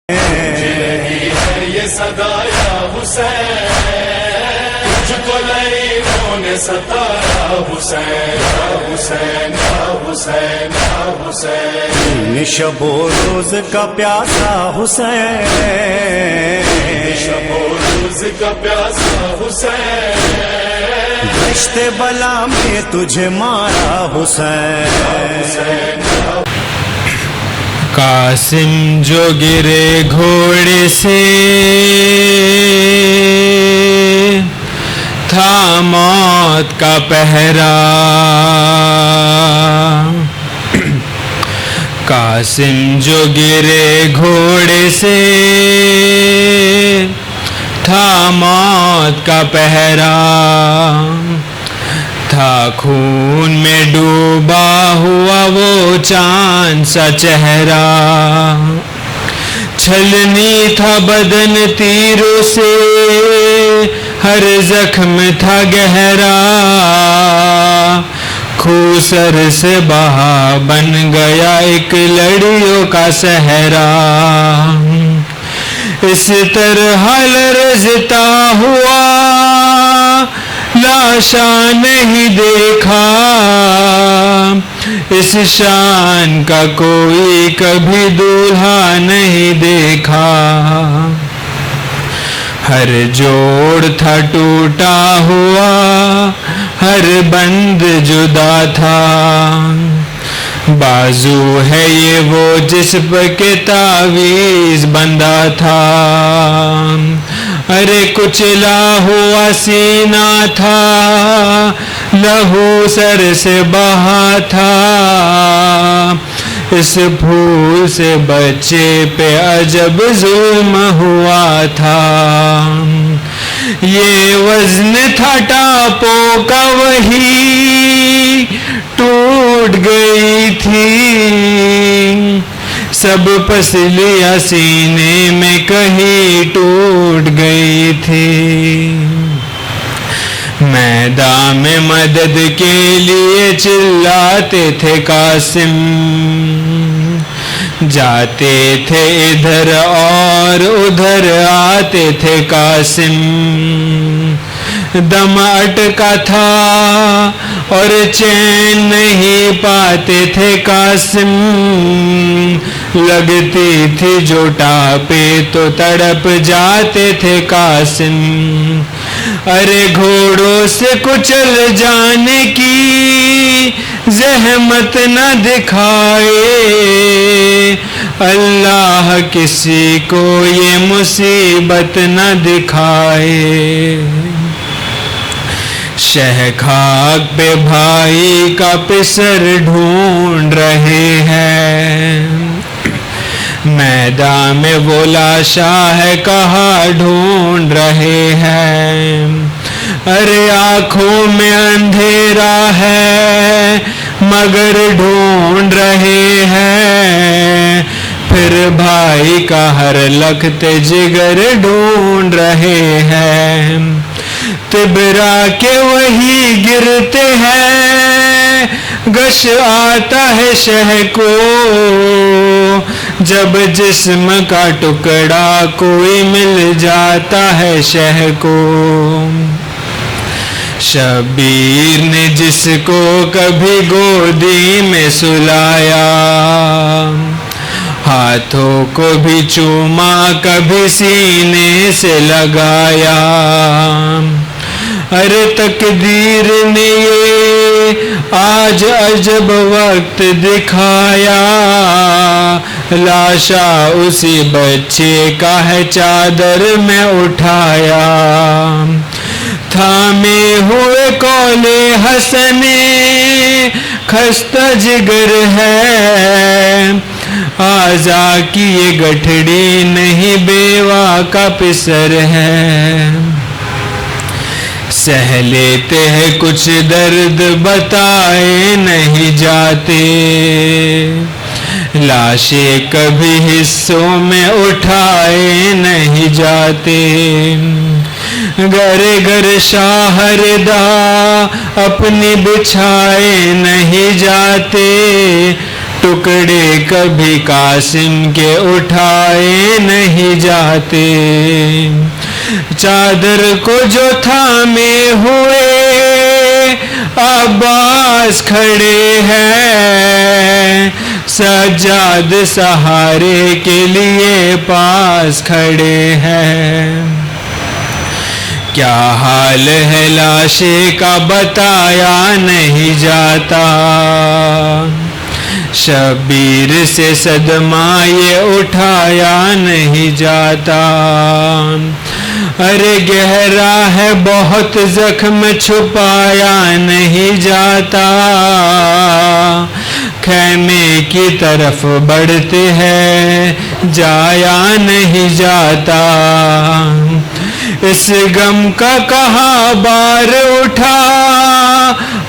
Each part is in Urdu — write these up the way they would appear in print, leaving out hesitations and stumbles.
رہی ہے یہ صدا یا حسین، تجھ کو لعینوں نے ستایا حسین، یا حسین، یا حسین، یا حسین، شب و روز کا پیاسا حسین، شب و روز کا پیاسا حسین، دشت بلا میں تجھے مارا حسین۔ قاسم جو گرے گھوڑے سے تھا موت کا پہرا، قاسم جو گرے گھوڑے سے تھا موت کا پہرا، تھا خون میں ڈوبا ہوا وہ چاند سا چہرہ، چھلنی تھا بدن تیروں سے ہر زخم تھا گہرا، خون سر سے بہا بن گیا ایک لڑیوں کا صحرا، اس طرح لرزتا ہوا لاشا نہیں دیکھا، اس شان کا کوئی کبھی دولہا نہیں دیکھا، ہر جوڑ تھا ٹوٹا ہوا، ہر بند جدا تھا، بازو ہے یہ وہ جس پہ تعویذ بندہ تھا، ارے کچلا ہوا سینہ تھا، لہو سر سے بہا تھا، اس پھول سے بچے پہ عجب ظلم ہوا تھا، یہ وزن تھا ٹاپوں کا وہی ٹوٹ گئی تھی، سب پسلیاں سینے میں کہیں ٹوٹ گئی تھی، میدان میں مدد کے لیے چلاتے تھے قاسم، جاتے تھے ادھر اور ادھر آتے تھے قاسم، دم اٹکا تھا اور چین نہیں پاتے تھے قاسم، لگتی تھی جو ٹاپے تو تڑپ جاتے تھے قاسم، ارے گھوڑوں سے کچل جانے کی زحمت نہ دکھائے، اللہ کسی کو یہ مصیبت نہ دکھائے، شہ خاک پہ بھائی کا پسر ڈھونڈ رہے ہیں، میدان میں وہ لاشا ہے کہاں ڈھونڈ رہے ہیں، ارے آنکھوں میں اندھیرا ہے مگر ڈھونڈ رہے ہیں، پھر بھائی کا ہر لخت جگر ڈھونڈ رہے ہیں، تبرا کے وہی گرتے ہیں، گش آتا ہے شہ کو، جب جسم کا ٹکڑا کوئی مل جاتا ہے شہ کو، شبیر نے جس کو کبھی گودی میں سلایا، ہاتھوں کو بھی چوما کبھی سینے سے لگایا، ارے تقدیر نے یہ آج عجب وقت دکھایا، لاشا اسی بچے کا ہے چادر میں اٹھایا، تھامے ہوئے قول حسن خستہ جگر ہے، آزا کی یہ گٹھڑی نہیں بیوہ کا پسر ہے، سہ لیتے ہیں کچھ درد بتائے نہیں جاتے، لاشیں کبھی حصوں میں اٹھائے نہیں جاتے، گر گر شاہردہ اپنی بچھائے نہیں جاتے، ٹکڑے کبھی قاسم کے اٹھائے نہیں جاتے. چادر کو جو تھامے ہوئے عباس کھڑے ہیں, سجاد سہارے کے لیے پاس کھڑے ہیں. کیا حال ہے لاشے کا بتایا نہیں جاتا, شبیر سے صدمہ یہ اٹھایا نہیں جاتا. ارے گہرا ہے بہت زخم چھپایا نہیں جاتا, خیمے کی طرف بڑھتے ہیں جایا نہیں جاتا. اس غم کا کہاں بار اٹھا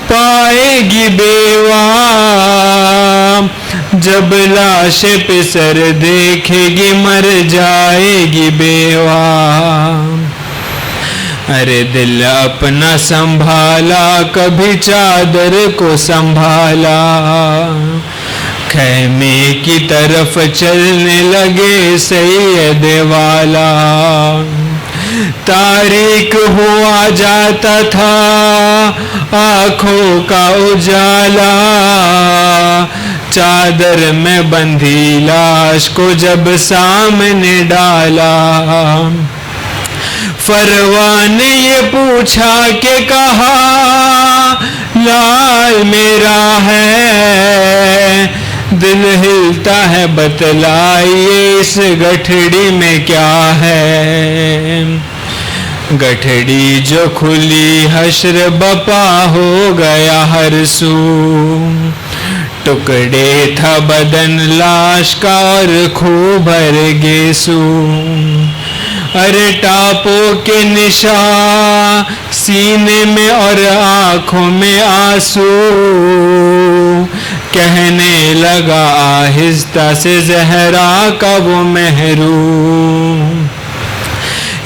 پائے گی بیوہ, جب لاش پہ سر دیکھے گی مر جائے گی بیوہ. ارے دل اپنا سنبھالا کبھی چادر کو سنبھالا, خیمے کی طرف چلنے لگے سید والا. تاریک ہوا جاتا تھا آنکھوں کا اجالا, چادر میں بندھی لاش کو جب سامنے ڈالا. فروا نے یہ پوچھا کہ کہا لال میرا ہے, دل ہلتا ہے بتلائیے اس گٹھڑی میں کیا ہے. گٹھڑی جو کھلی حشر بپا ہو گیا ہر سو, ٹکڑے تھا بدن لاش کا اور خوں بھر گیسو. ارے ٹاپوں کے نشان سینے میں اور آنکھوں میں آنسو, کہنے لگا آہستہ سے زہرا کا وہ محروم.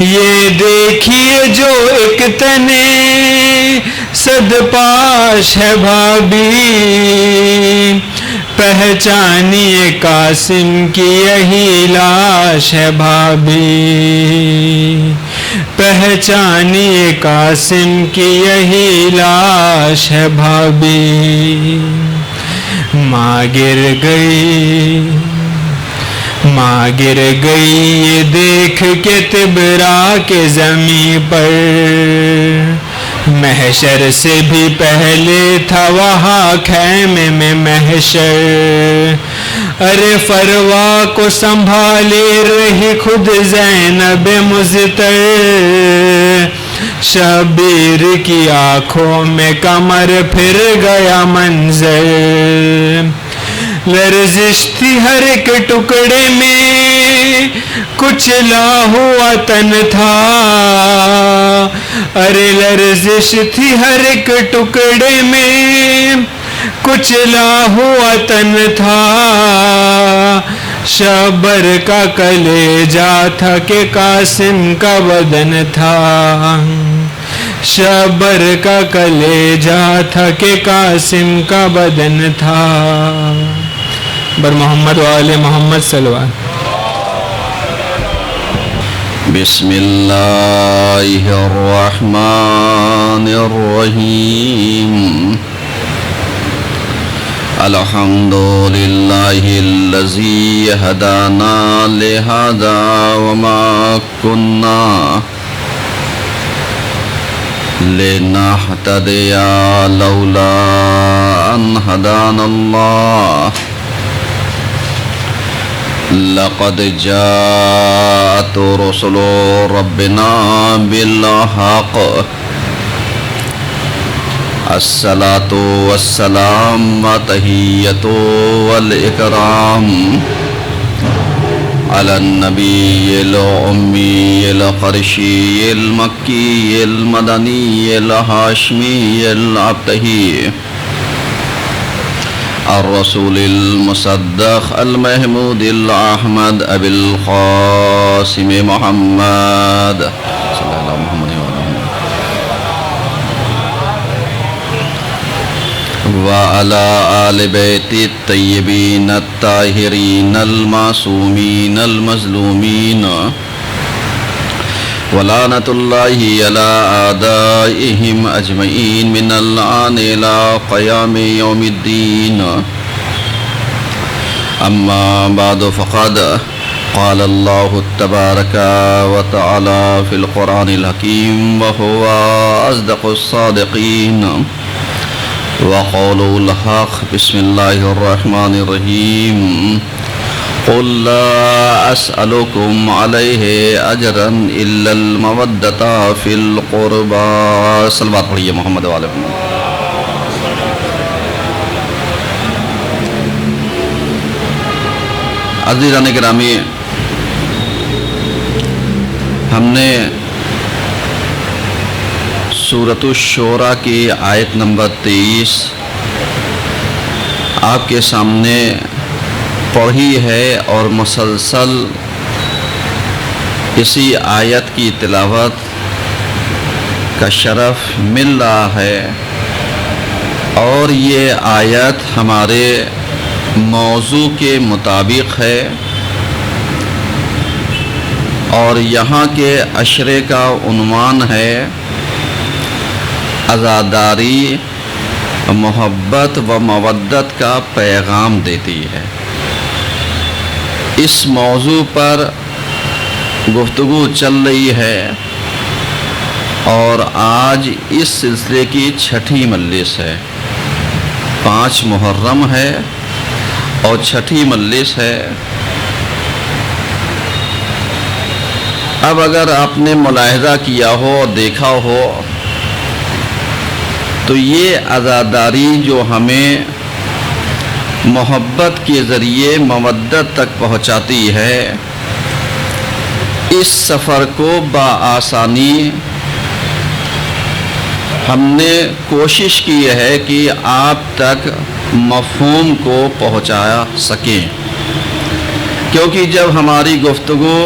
یہ دیکھیے جو ایک تنے صد پاش ہے بھابی, پہچانیے قاسم کی یہی لاش ہے بھابی. پہچانیے قاسم کی یہی لاش ہے بھابی. ماں گر گئی ماں گر گئی یہ دیکھ کے تبرا کے زمیں پر, محشر سے بھی پہلے تھا وہاں خیمے میں محشر. ارے فروا کو سنبھالے رہی خود زینب مضطر, شبیر کی آنکھوں میں کمر پھر گیا منظر. لرزش تھی ہر ایک ٹکڑے میں کچلا ہوا تن تھا, ارے لرزش تھی ہر ایک ٹکڑے میں کچلا ہوا تن تھا. شبر کا کلیجہ تھا کہ قاسم کا بدن تھا, شبر کا کلیجہ تھا کہ قاسم کا بدن تھا. بر محمد و آل محمد صلوات. بسم اللہ الرحمن الرحیم. الحمد للہ الذی ہدانا لہذا وما کننا لنہتدی لولا ان ہدانا اللہ. لقد جاءت رسل ربنا بالحق. الصلاة والسلام والتحیۃ والاکرام على النبی الأمی القرشی المکی المدنی الہاشمی الابتہی الرسول المصدق المحمود الأحمد أبي القاسم محمد صلی اللہ محمد. وعلى آل بيت الطيبين الطاهرين المعصومين المظلومين ولعنة الله على أعدائهم أجمعين من الآن إلى قيام يوم الدين. أما بعد فقد قال الله تبارك وتعالى في القرآن الحكيم وهو أصدق الصادقين وقوله الحق. بسم الله الرحمن الرحيم. قل لا أسألكم عليه أجرا إلا المودة في القربى. صلوات پڑھیے محمد وعلى محمد. عزیزان گرامی، ہم نے سورۃ الشورى کی آیت نمبر 23 آپ کے سامنے پڑھی ہے اور مسلسل اسی آیت کی تلاوت کا شرف مل رہا ہے، اور یہ آیت ہمارے موضوع کے مطابق ہے، اور یہاں کے عشرے کا عنوان ہے عزاداری محبت و مودت کا پیغام دیتی ہے. اس موضوع پر گفتگو چل رہی ہے، اور آج اس سلسلے کی 6ٹھی مجلس ہے. 5 محرم ہے اور 6ٹھی مجلس ہے. اب اگر آپ نے ملاحظہ کیا ہو اور دیکھا ہو تو یہ عزاداری جو ہمیں محبت کے ذریعے مودت تک پہنچاتی ہے، اس سفر کو بآسانی ہم نے کوشش کی ہے کہ آپ تک مفہوم کو پہنچا سکیں، کیونکہ جب ہماری گفتگو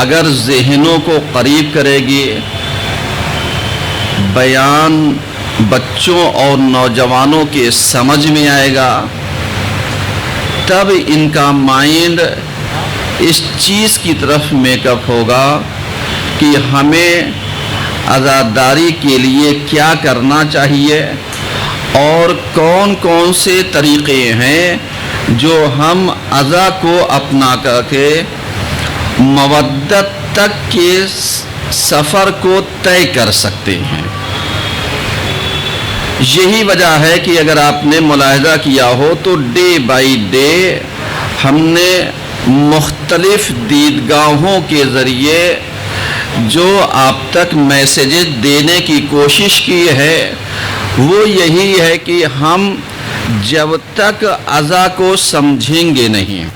اگر ذہنوں کو قریب کرے گی، بیان بچوں اور نوجوانوں کے سمجھ میں آئے گا، تب ان کا مائنڈ اس چیز کی طرف میک اپ ہوگا کہ ہمیں عزاداری کے لیے کیا کرنا چاہیے اور کون کون سے طریقے ہیں جو ہم عزا کو اپنا کر کے مودت تک کے سفر کو طے کر سکتے ہیں. یہی وجہ ہے کہ اگر آپ نے ملاحظہ کیا ہو تو ڈے بائی ڈے ہم نے مختلف دیدگاہوں کے ذریعے جو آپ تک میسیجز دینے کی کوشش کی ہے وہ یہی ہے کہ ہم جب تک عزا کو سمجھیں گے نہیں،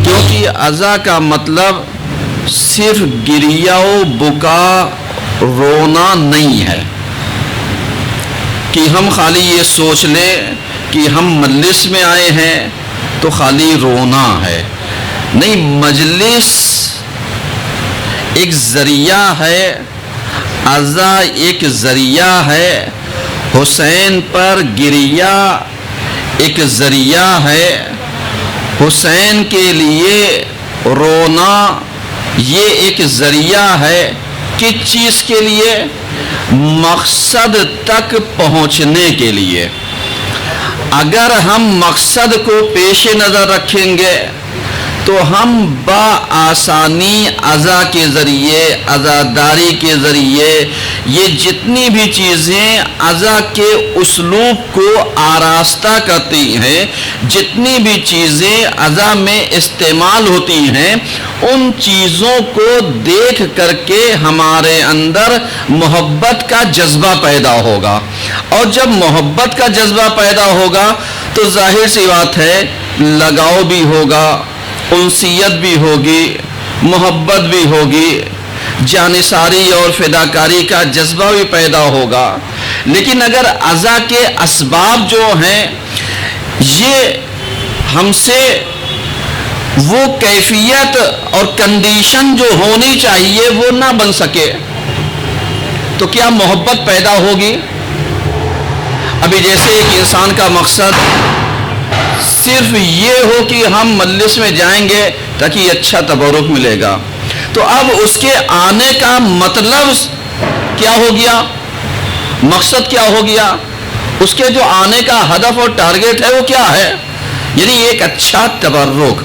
کیونکہ عزا کا مطلب صرف گریہ و بکا رونا نہیں ہے کہ ہم خالی یہ سوچ لیں کہ ہم مجلس میں آئے ہیں تو خالی رونا ہے. نہیں، مجلس ایک ذریعہ ہے، عزا ایک ذریعہ ہے، حسین پر گریہ ایک ذریعہ ہے، حسین کے لیے رونا یہ ایک ذریعہ ہے. کس چیز کے لیے؟ مقصد تک پہنچنے کے لیے. اگر ہم مقصد کو پیش نظر رکھیں گے تو ہم بآسانی عزا کے ذریعے، عزاداری کے ذریعے یہ جتنی بھی چیزیں عزا کے اسلوب کو آراستہ کرتی ہیں، جتنی بھی چیزیں عزا میں استعمال ہوتی ہیں، ان چیزوں کو دیکھ کر کے ہمارے اندر محبت کا جذبہ پیدا ہوگا. اور جب محبت کا جذبہ پیدا ہوگا تو ظاہر سی بات ہے لگاؤ بھی ہوگا، انسیت بھی ہوگی، محبت بھی ہوگی، جانثاری اور فداکاری کا جذبہ بھی پیدا ہوگا. لیکن اگر عزا کے اسباب جو ہیں یہ ہم سے وہ کیفیت اور کنڈیشن جو ہونی چاہیے وہ نہ بن سکے تو کیا محبت پیدا ہوگی؟ ابھی جیسے ایک انسان کا مقصد صرف یہ ہو کہ ہم مجلس میں جائیں گے تاکہ اچھا تبرک ملے گا، تو اب اس کے آنے کا مطلب کیا ہو گیا، مقصد کیا ہو گیا، اس کے جو آنے کا ہدف اور ٹارگیٹ ہے وہ کیا ہے، یعنی ایک اچھا تبرک۔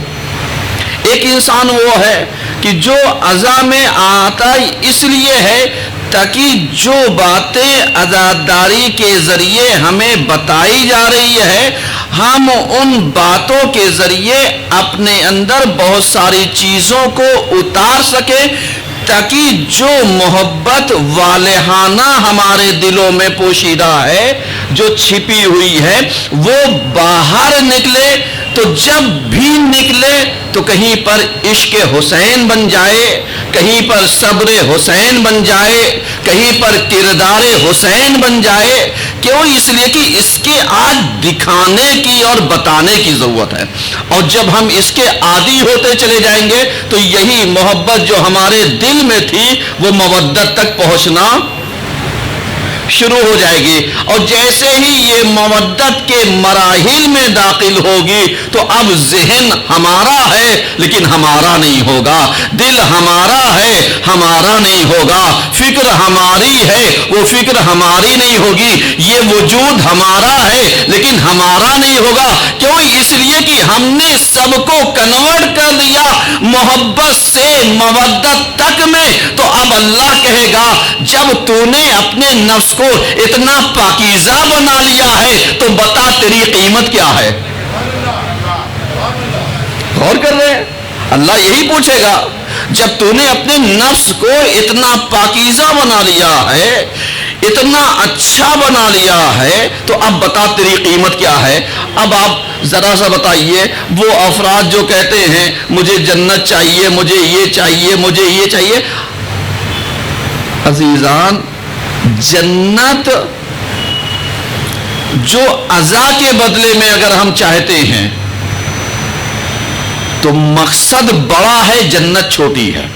ایک انسان وہ ہے کہ جو عزا میں آتا اس لیے ہے تاکہ جو باتیں عزاداری کے ذریعے ہمیں بتائی جا رہی ہے ہم ان باتوں کے ذریعے اپنے اندر بہت ساری چیزوں کو اتار سکیں، تاکہ جو محبت والہانہ ہمارے دلوں میں پوشیدہ ہے، جو چھپی ہوئی ہے، وہ باہر نکلے، تو جب بھی نکلے تو کہیں پر عشق حسین بن جائے، کہیں پر صبر حسین بن جائے، کہیں پر کردار حسین بن جائے۔ کیوں؟ اس لیے کہ اس کے آج دکھانے کی اور بتانے کی ضرورت ہے، اور جب ہم اس کے عادی ہوتے چلے جائیں گے تو یہی محبت جو ہمارے دل میں تھی وہ مودت تک پہنچنا شروع ہو جائے گی، اور جیسے ہی یہ مودت کے مراحل میں داخل ہوگی تو اب ذہن ہمارا ہے لیکن ہمارا نہیں ہوگا، دل ہمارا ہے ہمارا نہیں ہوگا، فکر ہماری ہے وہ فکر ہماری نہیں ہوگی، یہ وجود ہمارا ہے لیکن ہمارا نہیں ہوگا۔ کیوں؟ اس لیے کہ ہم نے سب کو کنورٹ کر دیا محبت سے مودت تک میں، تو اب اللہ کہے گا جب تو نے اپنے نفس کو اتنا پاکیزہ بنا لیا ہے تو بتا تیری قیمت کیا ہے۔ غور کر رہے ہیں؟ اللہ یہی پوچھے گا جب تو نے اپنے نفس کو اتنا پاکیزہ بنا لیا ہے، اتنا اچھا بنا لیا ہے، تو اب بتا تیری قیمت کیا ہے۔ اب آپ ذرا سا بتائیے وہ افراد جو کہتے ہیں مجھے جنت چاہیے، مجھے یہ چاہیے، مجھے یہ چاہیے، عزیزان جنت جو عزا کے بدلے میں اگر ہم چاہتے ہیں تو مقصد بڑا ہے، جنت چھوٹی ہے۔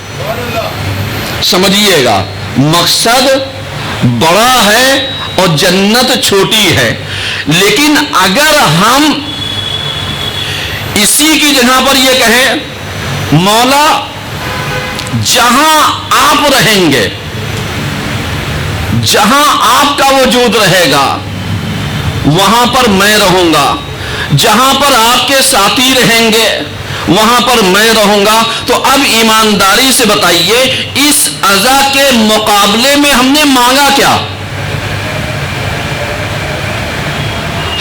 سمجھیے گا، مقصد بڑا ہے اور جنت چھوٹی ہے، لیکن اگر ہم اسی کی جگہ پر یہ کہیں مولا جہاں آپ رہیں گے، جہاں آپ کا وجود رہے گا وہاں پر میں رہوں گا، جہاں پر آپ کے ساتھی رہیں گے وہاں پر میں رہوں گا، تو اب ایمانداری سے بتائیے اس عزا کے مقابلے میں ہم نے مانگا کیا؟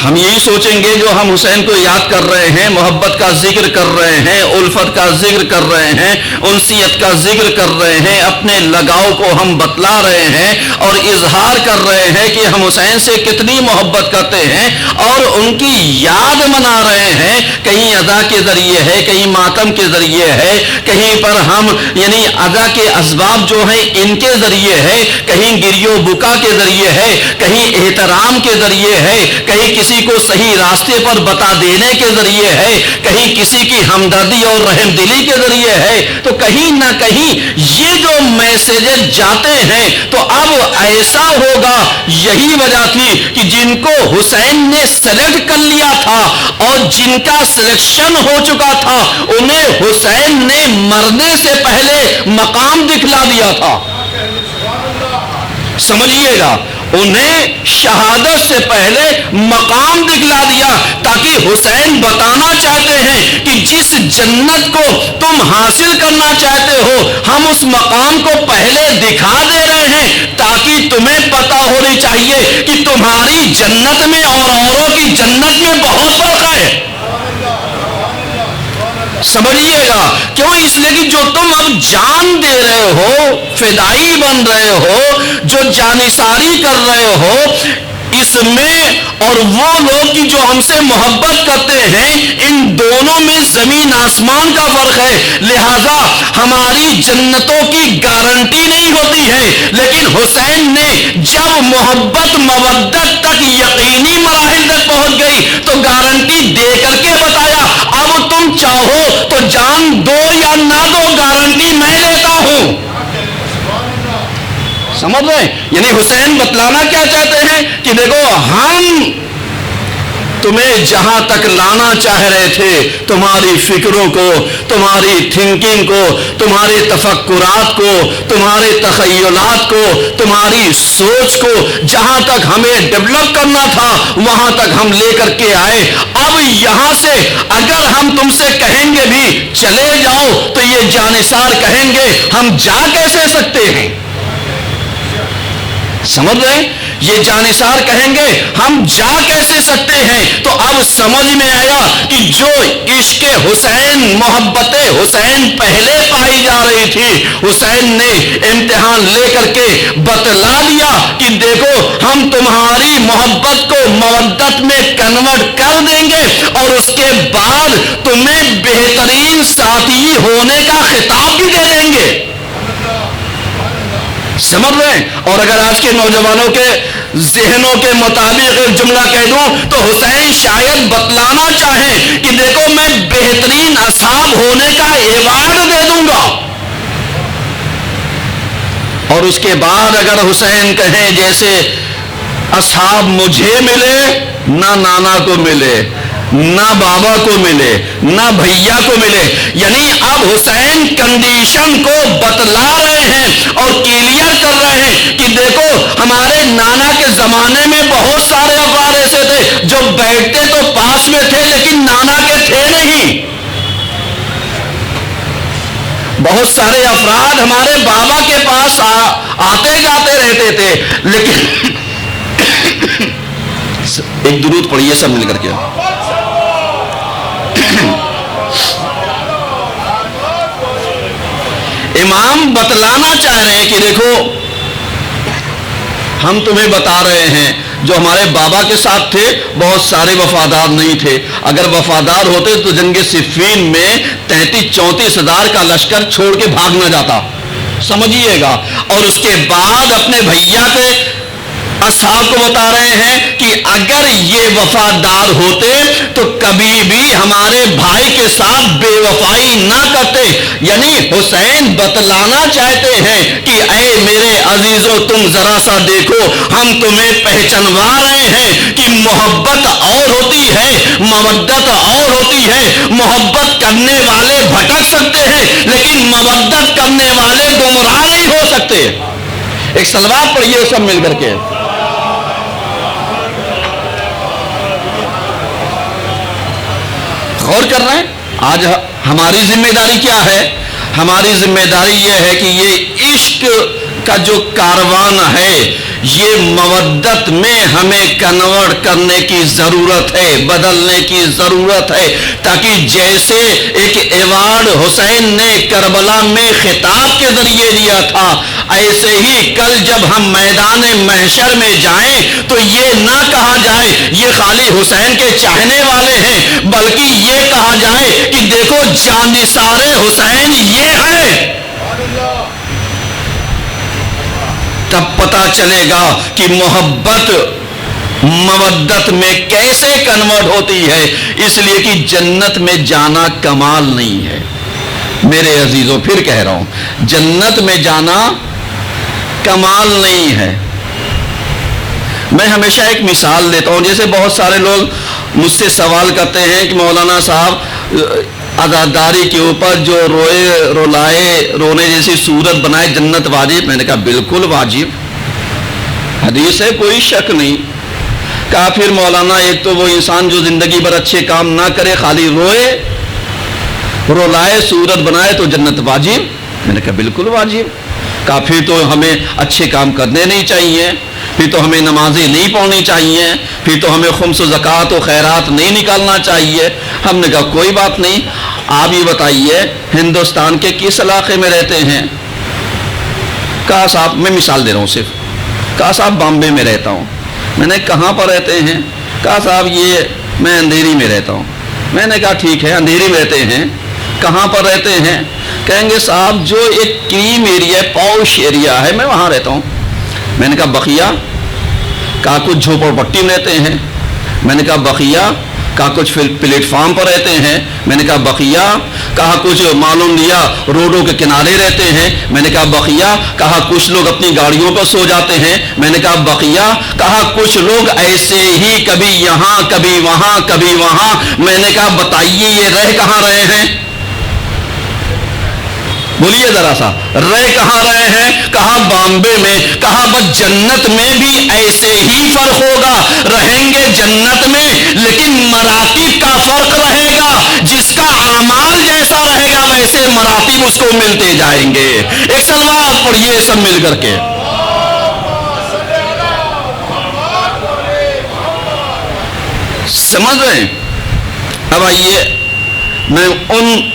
ہم یہی سوچیں گے جو ہم حسین کو یاد کر رہے ہیں، محبت کا ذکر کر رہے ہیں، الفت کا ذکر کر رہے ہیں، انسیت کا ذکر کر رہے ہیں، اپنے لگاؤ کو ہم بتلا رہے ہیں اور اظہار کر رہے ہیں کہ ہم حسین سے کتنی محبت کرتے ہیں اور ان کی یاد منا رہے ہیں، کہیں ادا کے ذریعے ہے، کہیں ماتم کے ذریعے ہے، کہیں پر ہم یعنی ادا کے اسباب جو ہیں ان کے ذریعے ہے، کہیں گریو بکا کے ذریعے ہے، کہیں احترام کے ذریعے ہے، کہیں کسی کو صحیح راستے پر بتا دینے کے ذریعے ہے، کہیں کسی کی ہمدردی اور رحم دلی کے ذریعے ہے، تو کہیں نہ کہیں یہ جو میسیجز جاتے ہیں تو اب ایسا ہوگا۔ یہی وجہ تھی کہ جن کو حسین نے سلیکٹ کر لیا تھا اور جن کا سلیکشن ہو چکا تھا انہیں حسین نے مرنے سے پہلے مقام دکھلا دیا تھا۔ سمجھیے گا، انہیں شہادت سے پہلے مقام دکھلا دیا، تاکہ حسین بتانا چاہتے ہیں کہ جس جنت کو تم حاصل کرنا چاہتے ہو ہم اس مقام کو پہلے دکھا دے رہے ہیں، تاکہ تمہیں پتا ہونی چاہیے کہ تمہاری جنت میں اور اوروں کی جنت میں بہت فرق ہے۔ سمجھیے گا، کیوں؟ اس لیے کہ جو تم اب جان دے رہے ہو، فدائی بن رہے ہو، جو جانثاری کر رہے ہو، اس میں اور وہ لوگ کی جو ہم سے محبت کرتے ہیں ان دونوں میں زمین آسمان کا فرق ہے، لہذا ہماری جنتوں کی گارنٹی نہیں ہوتی ہے، لیکن حسین نے جب محبت مودت تک یقینی مراحل تک پہنچ گئی تو گارنٹی دے کر کے بتایا اب تم چاہو تو جان دو یا نہ دو، گارنٹی میں لیتا ہوں۔ سمجھ سمجھ رہے ہیں؟ یعنی حسین بتلانا کیا چاہتے ہیں کہ دیکھو ہم تمہیں جہاں تک لانا چاہ رہے تھے، تمہاری فکروں کو، تمہاری تھنکنگ کو، تمہارے تفکرات کو، تمہارے تخیلات کو، تمہاری سوچ کو جہاں تک ہمیں ڈیولپ کرنا تھا وہاں تک ہم لے کر کے آئے۔ اب یہاں سے اگر ہم تم سے کہیں گے بھی چلے جاؤ تو یہ جانثار کہیں گے ہم جا کیسے سکتے ہیں؟ سمجھ رہے ہیں؟ یہ جانثار کہیں گے ہم جا کیسے سکتے ہیں؟ تو اب سمجھ میں آیا کہ جو عشق حسین، محبت حسین پہلے پائی جا رہی تھی، حسین نے امتحان لے کر کے بتلا دیا کہ دیکھو ہم تمہاری محبت کو مودت میں کنورٹ کر دیں گے اور اس کے بعد تمہیں بہترین ساتھی ہونے کا خطاب بھی دے دیں گے۔ سمجھ رہے ہیں؟ اور اگر آج کے نوجوانوں کے ذہنوں کے مطابق ایک جملہ کہہ دوں تو حسین شاید بتلانا چاہیں کہ دیکھو میں بہترین اصحاب ہونے کا ایوارڈ دے دوں گا، اور اس کے بعد اگر حسین کہیں جیسے اصحاب مجھے ملے، نہ نانا کو ملے، نہ بابا کو ملے، نہ بھیا کو ملے، یعنی اب حسین کنڈیشن کو بتلا رہے ہیں اور کلیئر کر رہے ہیں کہ دیکھو ہمارے نانا کے زمانے میں بہت سارے افراد ایسے تھے جو بیٹھتے تو پاس میں تھے لیکن نانا کے تھے نہیں۔ بہت سارے افراد ہمارے بابا کے پاس آتے جاتے رہتے تھے لیکن ایک درود پڑھیے سب مل کر کے۔ امام بتلانا چاہ رہے ہیں کہ دیکھو ہم تمہیں بتا رہے ہیں جو ہمارے بابا کے ساتھ تھے بہت سارے وفادار نہیں تھے، اگر وفادار ہوتے تو جنگ صفین میں 33-34 ہزار کا لشکر چھوڑ کے بھاگ نہ جاتا، سمجھیے گا۔ اور اس کے بعد اپنے بھیا کے اصحاب کو بتا رہے ہیں کہ اگر یہ وفادار ہوتے تو کبھی بھی ہمارے بھائی کے ساتھ بے وفائی نہ کرتے، یعنی حسین بتلانا چاہتے ہیں کہ اے میرے عزیزوں تم ذرا سا دیکھو ہم تمہیں پہچانوا رہے ہیں کہ محبت اور ہوتی ہے، مودت اور ہوتی ہے۔ محبت کرنے والے بھٹک سکتے ہیں لیکن مودت کرنے والے گمراہ نہیں ہو سکتے۔ ایک صلوات پڑھیے سب مل کر کے۔ غور کر رہے ہیں؟ آج ہماری ذمہ داری کیا ہے؟ ہماری ذمہ داری یہ ہے کہ یہ عشق کا جو کاروان ہے یہ مودت میں ہمیں کنورٹ کرنے کی ضرورت ہے، بدلنے کی ضرورت ہے، تاکہ جیسے ایک ایوارڈ حسین نے کربلا میں خطاب کے ذریعے دیا تھا، ایسے ہی کل جب ہم میدان محشر میں جائیں تو یہ نہ کہا جائے یہ خالی حسین کے چاہنے والے ہیں، بلکہ یہ کہا جائے کہ دیکھو جانثار حسین یہ ہے۔ تب پتہ چلے گا کہ محبت مودت میں کیسے کنورٹ ہوتی ہے، اس لیے کہ جنت میں جانا کمال نہیں ہے میرے عزیزوں، پھر کہہ رہا ہوں جنت میں جانا کمال نہیں ہے۔ میں ہمیشہ ایک مثال دیتا ہوں، جیسے بہت سارے لوگ مجھ سے سوال کرتے ہیں کہ مولانا صاحب عزاداری کے اوپر جو روئے رولائے رونے جیسی صورت بنائے جنت واجب؟ میں نے کہا بالکل واجب، حدیث ہے کوئی شک نہیں۔ کہا پھر مولانا ایک تو وہ انسان جو زندگی بھر اچھے کام نہ کرے خالی روئے رولائے صورت بنائے تو جنت واجب؟ میں نے کہا بالکل واجب۔ کہا پھر تو ہمیں اچھے کام کرنے نہیں چاہیے، پھر تو ہمیں نمازیں نہیں پڑھنی چاہیے، پھر تو ہمیں خمس و زکوٰۃ و خیرات نہیں نکالنا چاہیے۔ ہم نے کہا کوئی بات نہیں، آپ یہ بتائیے ہندوستان کے کس علاقے میں رہتے ہیں؟ کہا صاحب، میں مثال دے رہا ہوں صرف، کہا صاحب بامبے میں رہتا ہوں۔ میں نے کہاں پر رہتے ہیں؟ کہا صاحب یہ میں اندھیری میں رہتا ہوں۔ میں نے کہا ٹھیک ہے اندھیری میں رہتے ہیں، کہاں پر رہتے ہیں؟ کہیں گے صاحب جو ایک کریم ایریا ہے، پوش ایریا ہے، میں وہاں رہتا ہوں۔ میں نے کہا بقیہ؟ کہا کچھ جھوپڑ پٹی میں رہتے ہیں۔ میں نے کہا بقیہ؟ کہا کچھ پلیٹ فارم پر رہتے ہیں، میں نے کہا بقیہ، کہا کچھ معلوم لیا روڈوں کے کنارے رہتے ہیں، میں نے کہا بقیہ، کہا کچھ لوگ اپنی گاڑیوں پر سو جاتے ہیں، میں نے کہا بقیہ، کہا کچھ لوگ ایسے ہی کبھی یہاں کبھی وہاں کبھی وہاں، میں نے کہا بتائیے یہ رہ کہاں رہے ہیں؟ بولیے ذرا سا، رہ کہاں رہے ہیں؟ کہا بامبے میں، کہا بس جنت میں بھی ایسے ہی فرق ہوگا، رہیں گے جنت میں لیکن مراتب کا فرق رہے گا، جس کا اعمال جیسا رہے گا ویسے مراتب اس کو ملتے جائیں گے۔ ایک صلوات پڑھیے سب مل کر کے۔ سمجھ رہے ہیں؟ اب آئیے میں ان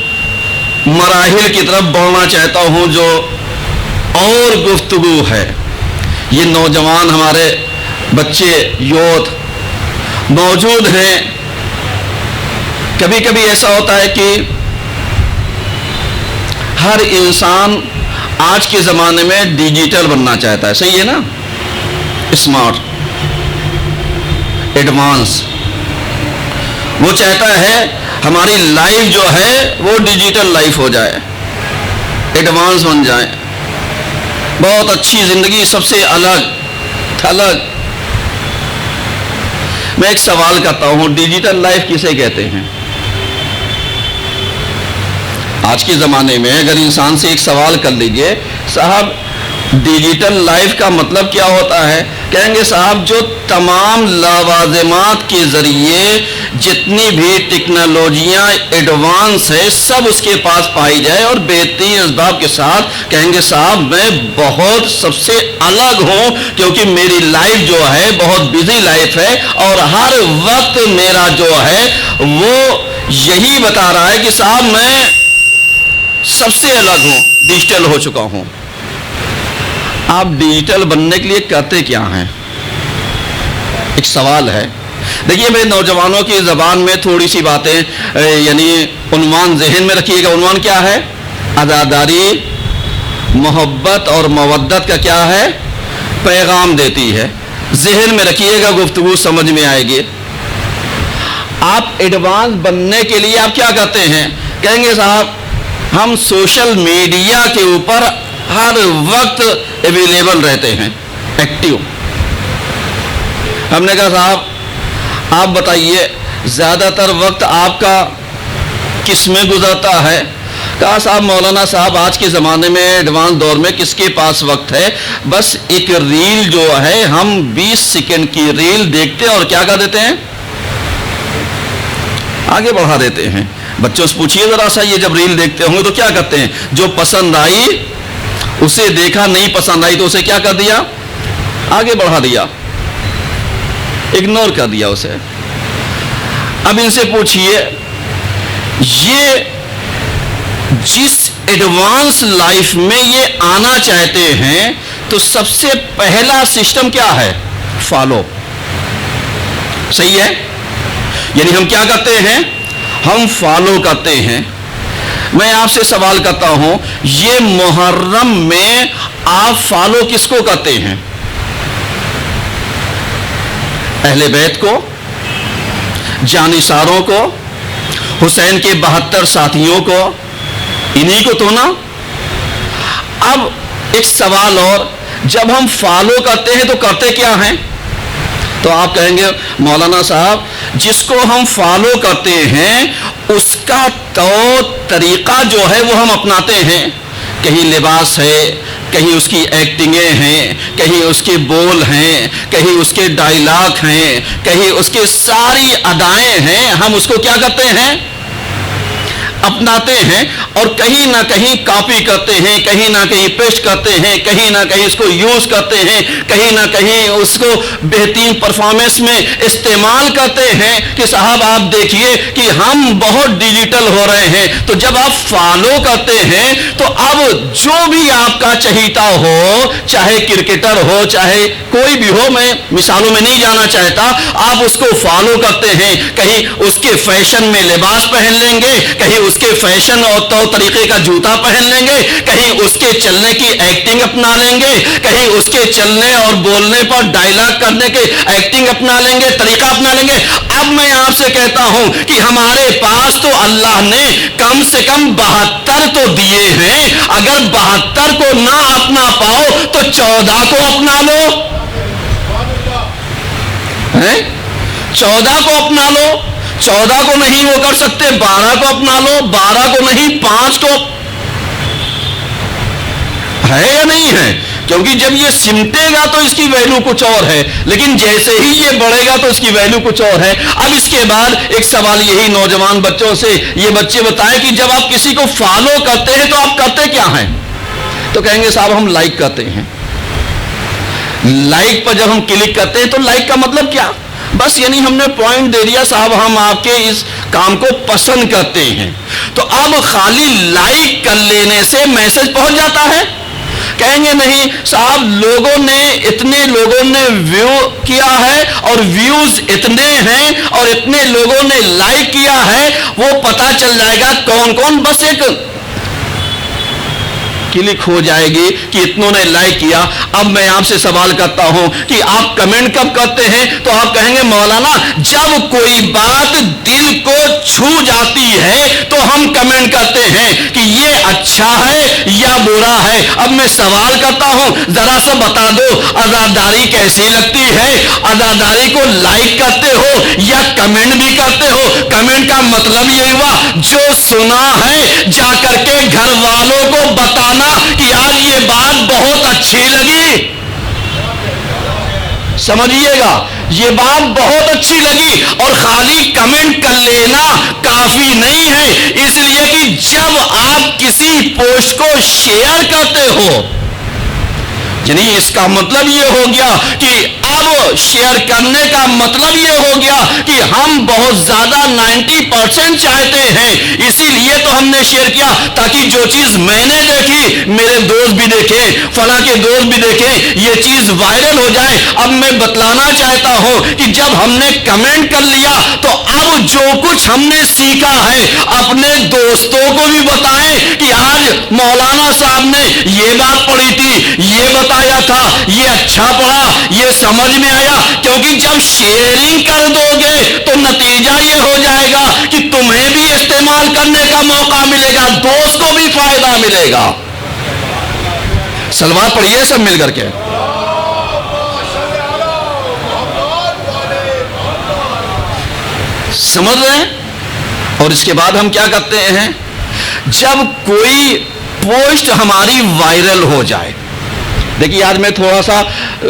مراحل کی طرف بڑھنا چاہتا ہوں جو اور گفتگو ہے۔ یہ نوجوان ہمارے بچے یوتھ موجود ہیں، کبھی کبھی ایسا ہوتا ہے کہ ہر انسان آج کے زمانے میں ڈیجیٹل بننا چاہتا ہے، صحیح ہے نا؟ اسمارٹ، ایڈوانس، وہ چاہتا ہے ہماری لائف جو ہے وہ ڈیجیٹل لائف ہو جائے، ایڈوانس بن جائے، بہت اچھی زندگی، سب سے الگ تھلگ۔ میں ایک سوال کرتا ہوں، ڈیجیٹل لائف کسے کہتے ہیں؟ آج کے زمانے میں اگر انسان سے ایک سوال کر لیجئے، صاحب ڈیجیٹل لائف کا مطلب کیا ہوتا ہے؟ کہیں گے صاحب جو تمام لوازمات کے ذریعے جتنی بھی ٹیکنالوجیاں ایڈوانس ہے سب اس کے پاس پائی جائے اور بہترین اسباب کے ساتھ، کہیں گے صاحب میں بہت سب سے الگ ہوں کیونکہ میری لائف جو ہے بہت بزی لائف ہے اور ہر وقت میرا جو ہے وہ یہی بتا رہا ہے کہ صاحب میں سب سے الگ ہوں، ڈیجیٹل ہو چکا ہوں۔ آپ ڈیجیٹل بننے کے لیے کرتے کیا ہیں؟ ایک سوال ہے۔ دیکھیے میں نوجوانوں کی زبان میں تھوڑی سی باتیں یعنی عنوان ذہن میں رکھیے گا۔ عنوان کیا ہے؟ عزاداری، محبت اور مودت کا کیا ہے؟ پیغام دیتی ہے۔ ذہن میں رکھیے گا، گفتگو سمجھ میں آئے گی۔ آپ ایڈوانس بننے کے لیے آپ کیا کرتے ہیں؟ کہیں گے صاحب ہم سوشل میڈیا کے اوپر ہر وقت اویلیبل رہتے ہیں، ایکٹیو۔ ہم نے کہا صاحب آپ بتائیے زیادہ تر وقت آپ کا کس میں گزرتا ہے؟ کہا صاحب مولانا صاحب آج کے زمانے میں ایڈوانس دور میں کس کے پاس وقت ہے؟ بس ایک ریل جو ہے ہم 20 سیکنڈ کی ریل دیکھتے ہیں اور کیا کر دیتے ہیں؟ آگے بڑھا دیتے ہیں۔ بچوں سے پوچھئے ذرا سا، یہ جب ریل دیکھتے ہوں گے تو کیا کرتے ہیں؟ جو پسند آئی اسے دیکھا، نہیں پسند آئی تو اسے کیا کر دیا؟ آگے بڑھا دیا، اگنور کر دیا اسے۔ اب ان سے پوچھئے یہ جس ایڈوانس لائف میں یہ آنا چاہتے ہیں تو سب سے پہلا سسٹم کیا ہے؟ فالو۔ صحیح ہے؟ یعنی ہم کیا کرتے ہیں؟ ہم فالو کرتے ہیں۔ میں آپ سے سوال کرتا ہوں، یہ محرم میں آپ فالو کس کو کرتے ہیں؟ اہل بیت کو، جانثاروں کو، حسین کے 72 ساتھیوں کو، انہی کو تو نا؟ اب ایک سوال اور، جب ہم فالو کرتے ہیں تو کرتے کیا ہیں؟ تو آپ کہیں گے مولانا صاحب جس کو ہم فالو کرتے ہیں اس کا طور طریقہ جو ہے وہ ہم اپناتے ہیں۔ کہیں لباس ہے، کہیں اس کی ایکٹنگیں ہیں، کہیں اس کے بول ہیں، کہیں اس کے ڈائلاگ ہیں، کہیں اس کے ساری ادائیں ہیں، ہم اس کو کیا کرتے ہیں؟ اپناتے ہیں اور کہیں نہ کہیں کاپی کرتے ہیں، کہیں نہ کہیں پیسٹ کرتے ہیں، کہیں نہ کہیں اس کو یوز کرتے ہیں، کہیں نہ کہیں اس کو بہترین پرفارمنس میں استعمال کرتے ہیں کہ صاحب آپ دیکھیے کہ ہم بہت ڈیجیٹل ہو رہے ہیں۔ تو جب آپ فالو کرتے ہیں تو اب جو بھی آپ کا چہیتا ہو، چاہے کرکٹر ہو چاہے کوئی بھی ہو، میں مثالوں میں نہیں جانا چاہتا، آپ اس کو فالو کرتے ہیں، کہیں اس کے فیشن میں لباس پہن لیں گے، کہیں اس کے فیشن اور طور طریقے کا جوتا پہن لیں گے، کہیں اس کے چلنے کی ایکٹنگ اپنا لیں گے، کہیں اس کے چلنے اور بولنے پر ڈائلاگ کرنے کے ایکٹنگ اپنا لیں گے، طریقہ اپنا لیں گے۔ اب میں آپ سے کہتا ہوں کہ ہمارے پاس تو اللہ نے کم سے کم 72 تو دیے ہیں، اگر 72 کو نہ اپنا پاؤ تو 14 کو اپنا لو، 14 کو اپنا لو، 14 کو نہیں وہ کر سکتے 12 کو اپنا لو، 12 کو نہیں 5 کو، ہے یا نہیں ہے؟ کیونکہ جب یہ سمٹے گا تو اس کی ویلیو کچھ اور ہے، لیکن جیسے ہی یہ بڑھے گا تو اس کی ویلیو کچھ اور ہے۔ اب اس کے بعد ایک سوال یہی نوجوان بچوں سے، یہ بچے بتائیں کہ جب آپ کسی کو فالو کرتے ہیں تو آپ کرتے کیا ہیں؟ تو کہیں گے صاحب ہم لائک کرتے ہیں۔ لائک پر جب ہم کلک کرتے ہیں تو لائک کا مطلب کیا؟ بس یعنی ہم نے پوائنٹ دے دیا صاحب ہم آپ کے اس کام کو پسند کرتے ہیں۔ تو اب خالی لائک کر لینے سے میسج پہنچ جاتا ہے؟ کہیں گے نہیں صاحب، اتنے لوگوں نے ویو کیا ہے اور ویوز اتنے ہیں اور اتنے لوگوں نے لائک کیا ہے، وہ پتا چل جائے گا کون کون، بس ایک کلک ہو جائے گی کہ اتنوں نے لائک کیا۔ اب میں آپ سے سوال کرتا ہوں کہ آپ کمنٹ کب کرتے ہیں؟ تو آپ کہیں گے مولانا جب کوئی بات دل کو چھو جاتی ہے تو ہم کمنٹ کرتے ہیں کہ یہ اچھا ہے یا برا ہے۔ اب میں سوال کرتا ہوں ذرا سا بتا دو عزاداری کیسی لگتی ہے؟ عزاداری کو لائک کرتے ہو یا کمنٹ بھی کرتے ہو؟ کمنٹ کا مطلب یہ ہوا جو سنا ہے جا کر کے گھر والوں کو بتانا کہ آج یہ بات بہت اچھی لگی، سمجھیے گا یہ بات بہت اچھی لگی۔ اور خالی کمنٹ کر لینا کافی نہیں ہے، اس لیے کہ جب آپ کسی پوسٹ کو شیئر کرتے ہو، یعنی اس کا مطلب یہ ہو گیا کہ اب شیئر کرنے کا مطلب یہ ہو گیا کہ ہم بہت زیادہ 90% چاہتے ہیں، اسی لیے تو ہم نے شیئر کیا تاکہ جو چیز میں نے دیکھی میرے دوست بھی دیکھیں، فلاں کے دوست بھی دیکھیں، یہ چیز وائرل ہو جائے۔ اب میں بتلانا چاہتا ہوں کہ جب ہم نے کمنٹ کر لیا تو اب جو کچھ ہم نے سیکھا ہے اپنے دوستوں کو بھی بتائیں کہ آج مولانا صاحب نے یہ بات پڑھی تھی، یہ بتایا تھا، یہ اچھا پڑھا، یہ سمجھ میں آیا۔ کیونکہ جب شیئرنگ کر دو گے تو نتیجہ یہ ہو جائے گا کہ تمہیں بھی استعمال کرنے کا موقع ملے گا، دوست کو بھی فائدہ ملے گا۔ سلوات پڑھیے سب مل کر کے۔ سمجھ رہے ہیں؟ اور اس کے بعد ہم کیا کرتے ہیں؟ جب کوئی پوسٹ ہماری وائرل ہو جائے، دیکھیے آج میں تھوڑا سا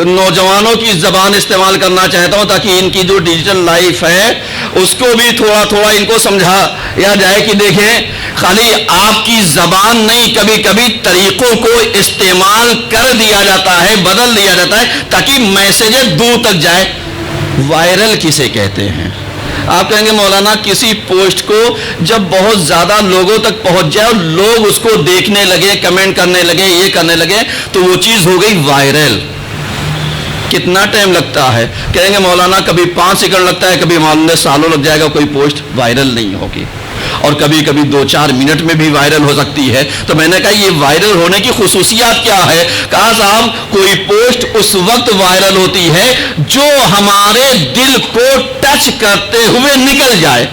نوجوانوں کی زبان استعمال کرنا چاہتا ہوں تاکہ ان کی جو ڈیجیٹل لائف ہے اس کو بھی تھوڑا تھوڑا ان کو سمجھایا جائے کہ دیکھیں خالی آپ کی زبان نہیں، کبھی کبھی طریقوں کو استعمال کر دیا جاتا ہے، بدل دیا جاتا ہے تاکہ میسیجز دور تک جائے۔ وائرل کسے کہتے ہیں؟ آپ کہیں گے مولانا کسی پوسٹ کو جب بہت زیادہ لوگوں تک پہنچ جائے اور لوگ اس کو دیکھنے لگے، کمنٹ کرنے لگے، یہ کرنے لگے تو وہ چیز ہو گئی وائرل۔ کتنا ٹائم لگتا ہے؟ کہیں گے مولانا کبھی 5 سیکنڈ لگتا ہے، کبھی معاملے سالوں لگ جائے گا، کوئی پوسٹ وائرل نہیں ہوگی، اور کبھی کبھی 2-4 منٹ میں بھی وائرل ہو سکتی ہے۔ تو میں نے کہا یہ وائرل ہونے کی خصوصیات کیا ہے؟ کہا صاحب کوئی پوسٹ اس وقت وائرل ہوتی ہے جو ہمارے دل کو ٹچ کرتے ہوئے نکل جائے،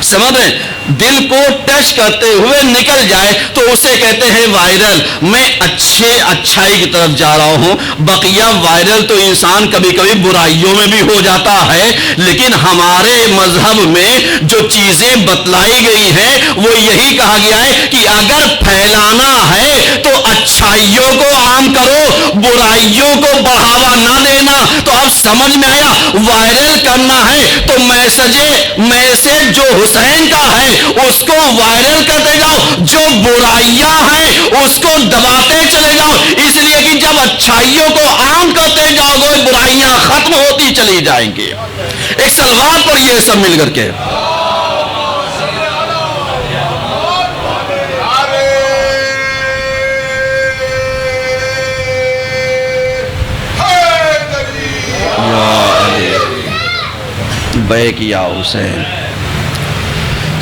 سمجھ رہے ہیں؟ دل کو ٹچ کرتے ہوئے نکل جائے تو اسے کہتے ہیں وائرل۔ میں اچھائی کی طرف جا رہا ہوں، بقیہ وائرل تو انسان کبھی کبھی برائیوں میں بھی ہو جاتا ہے، لیکن ہمارے مذہب میں جو چیزیں بتلائی گئی ہیں وہ یہی کہا گیا ہے کہ اگر پھیلانا ہے تو اچھائیوں کو عام کرو، برائیوں کو بڑھاوا نہ دینا۔ تو اب سمجھ میں آیا، وائرل کرنا ہے تو میسج جو حسین کا ہے اس کو وائرل کرتے جاؤ، جو برائیاں ہیں اس کو دباتے چلے جاؤ، اس لیے کہ جب اچھائیوں کو عام کرتے جاؤ گے برائیاں ختم ہوتی چلی جائیں گی۔ ایک سلوات پڑھیے سب مل کر کے۔ بیک یا حسین۔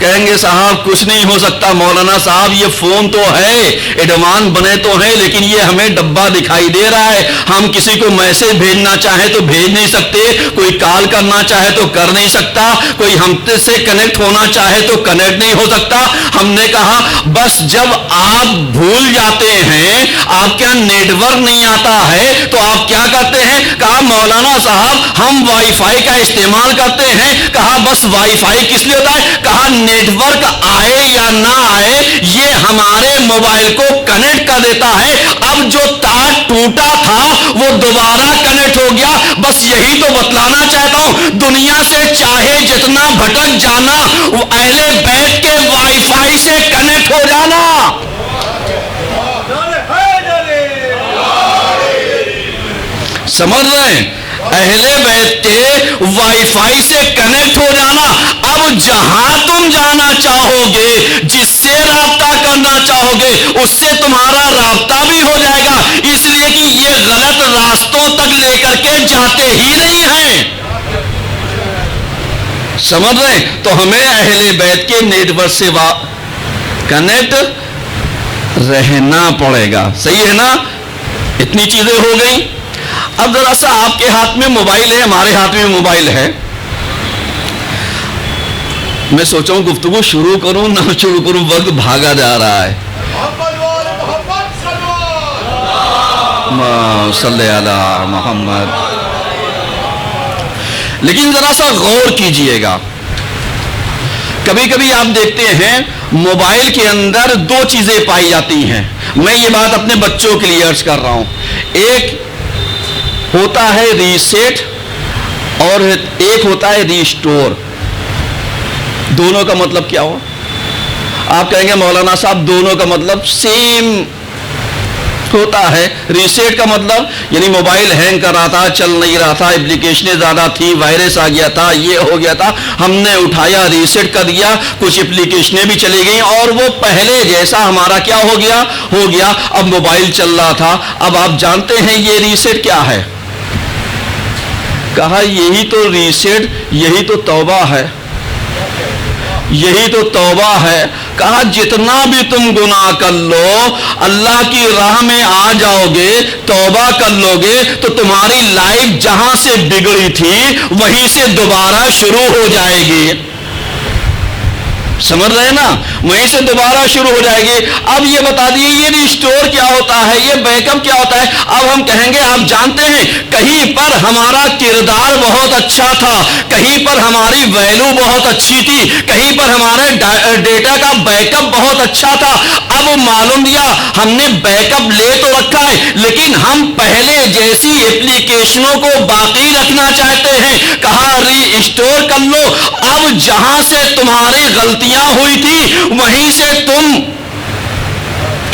کہیں گے صاحب کچھ نہیں ہو سکتا مولانا صاحب، یہ فون تو ہے، ایڈوانس بنے تو ہیں، لیکن یہ ہمیں ڈبہ دکھائی دے رہا ہے، ہم کسی کو میسج بھیجنا چاہے تو بھیج نہیں سکتے، کوئی کال کرنا چاہے تو کر نہیں سکتا، کوئی ہم سے کنیکٹ ہونا چاہے تو کنیکٹ نہیں ہو سکتا۔ ہم نے کہا بس جب آپ بھول جاتے ہیں، آپ کیا نیٹ ورک نہیں آتا ہے تو آپ کیا کرتے ہیں؟ کہا مولانا صاحب ہم وائی فائی کا استعمال کرتے ہیں۔ کہا بس وائی فائی کس لیے ہوتا ہے؟ کہا نیٹ ورک آئے یا نہ آئے یہ ہمارے موبائل کو کنیکٹ کر دیتا ہے، اب جو تار ٹوٹا تھا وہ دوبارہ کنیکٹ ہو گیا۔ بس یہی تو بتلانا چاہتا ہوں، دنیا سے چاہے جتنا بھٹک جانا، اہل بیت کے وائی فائی سے کنیکٹ ہو جانا۔ سمجھ رہے ہیں؟ اہل بیت کے وائی فائی سے کنیکٹ ہو جانا۔ اب جہاں تم جانا چاہو گے، جس سے رابطہ کرنا چاہو گے، اس سے تمہارا رابطہ بھی ہو جائے گا، اس لیے کہ یہ غلط راستوں تک لے کر کے جاتے ہی نہیں ہیں۔ سمجھ رہے ہیں؟ تو ہمیں اہل بیت کے نیٹ ورک سے کنیکٹ رہنا پڑے گا، صحیح ہے نا؟ اتنی چیزیں ہو گئی۔ اب ذرا سا آپ کے ہاتھ میں موبائل ہے، ہمارے ہاتھ میں موبائل ہے، میں سوچا ہوں گفتگو شروع کروں نہ شروع کروں، وقت بھاگا جا رہا ہے۔ صلی علی محمد۔ لیکن ذرا سا غور کیجئے گا، کبھی کبھی آپ دیکھتے ہیں موبائل کے اندر دو چیزیں پائی جاتی ہیں، میں یہ بات اپنے بچوں کے لیے عرض کر رہا ہوں، ایک ہوتا ہے ریسیٹ اور ایک ہوتا ہے ریسٹور۔ دونوں کا مطلب کیا ہو؟ آپ کہیں گے مولانا صاحب دونوں کا مطلب سیم ہوتا ہے۔ ریسیٹ کا مطلب یعنی موبائل ہینگ کر رہا تھا، چل نہیں رہا تھا، اپلیکیشنیں زیادہ تھی، وائرس آ گیا تھا، یہ ہو گیا تھا، ہم نے اٹھایا ریسیٹ کر دیا، کچھ اپلیکیشنیں بھی چلی گئیں اور وہ پہلے جیسا ہمارا کیا ہو گیا، اب موبائل چل رہا تھا۔ اب آپ جانتے ہیں یہ ریسیٹ کیا ہے؟ کہا یہی تو ریسیٹ، یہی تو توبہ ہے، یہی تو توبہ ہے۔ کہا جتنا بھی تم گناہ کر لو، اللہ کی راہ میں آ جاؤ گے، توبہ کر لو گے تو تمہاری لائف جہاں سے بگڑی تھی وہیں سے دوبارہ شروع ہو جائے گی۔ سمجھ رہے نا؟ وہیں سے دوبارہ شروع ہو جائے گی۔ اب یہ بتا دیے یہ ریسٹور کیا ہوتا ہے، یہ بیک اپ کیا ہوتا ہے؟ اب ہم کہیں گے آپ جانتے ہیں کہیں پر ہمارا کردار بہت اچھا تھا، کہیں پر ہماری ویلو بہت اچھی تھی، کہیں پر ہمارے ڈیٹا کا بیک اپ بہت اچھا تھا، اب معلوم دیا ہم نے بیک اپ لے تو رکھا ہے لیکن ہم پہلے جیسی اپلیکیشنوں کو باقی رکھنا چاہتے ہیں۔ کہا ری اسٹور کر لو، اب جہاں سے تمہاری غلطیاں ہوئی تھی وہیں سے تم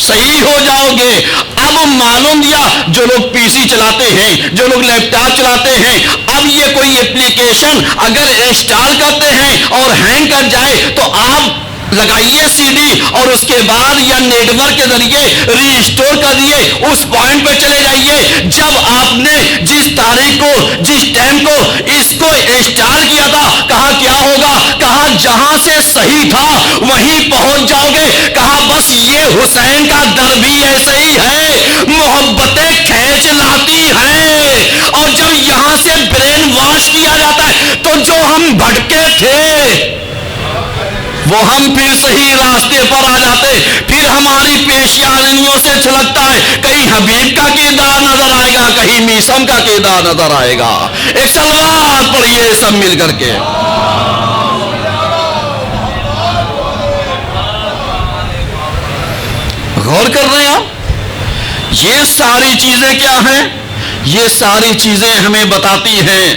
صحیح ہو جاؤ گے۔ اب معلوم دیا جو لوگ پی سی چلاتے ہیں، جو لوگ لیپ ٹاپ چلاتے ہیں، اب یہ کوئی اپلیکیشن اگر انسٹال کرتے ہیں اور ہینگ کر جائے تو آپ لگائیے سی ڈی اور اس کے بعد یا نیٹ ورک کے ذریعے ری اسٹور کر دیے، اس پوائنٹ پہ چلے جائیے جب آپ نے جس تاریخ کو، جس ٹائم کو اس کو انسٹال کیا تھا۔ کہا کیا ہوگا؟ کہا جہاں سے صحیح تھا وہیں پہنچ جاؤ گے۔ کہا بس یہ حسین کا در بھی ایسے ہی ہے، محبتیں کھینچ لاتی ہیں اور جب یہاں سے برین واش کیا جاتا ہے تو جو ہم بھٹکے تھے وہ ہم پھر صحیح راستے پر آ جاتے، پھر ہماری پیشیانیوں سے چھلکتا ہے، کہیں حبیب کا کردار نظر آئے گا، کہیں میسم کا کردار نظر آئے گا۔ ایک صلوات پڑھیے سب مل کر کے۔ غور کر رہے ہیں آپ؟ یہ ساری چیزیں کیا ہیں؟ یہ ساری چیزیں ہمیں بتاتی ہیں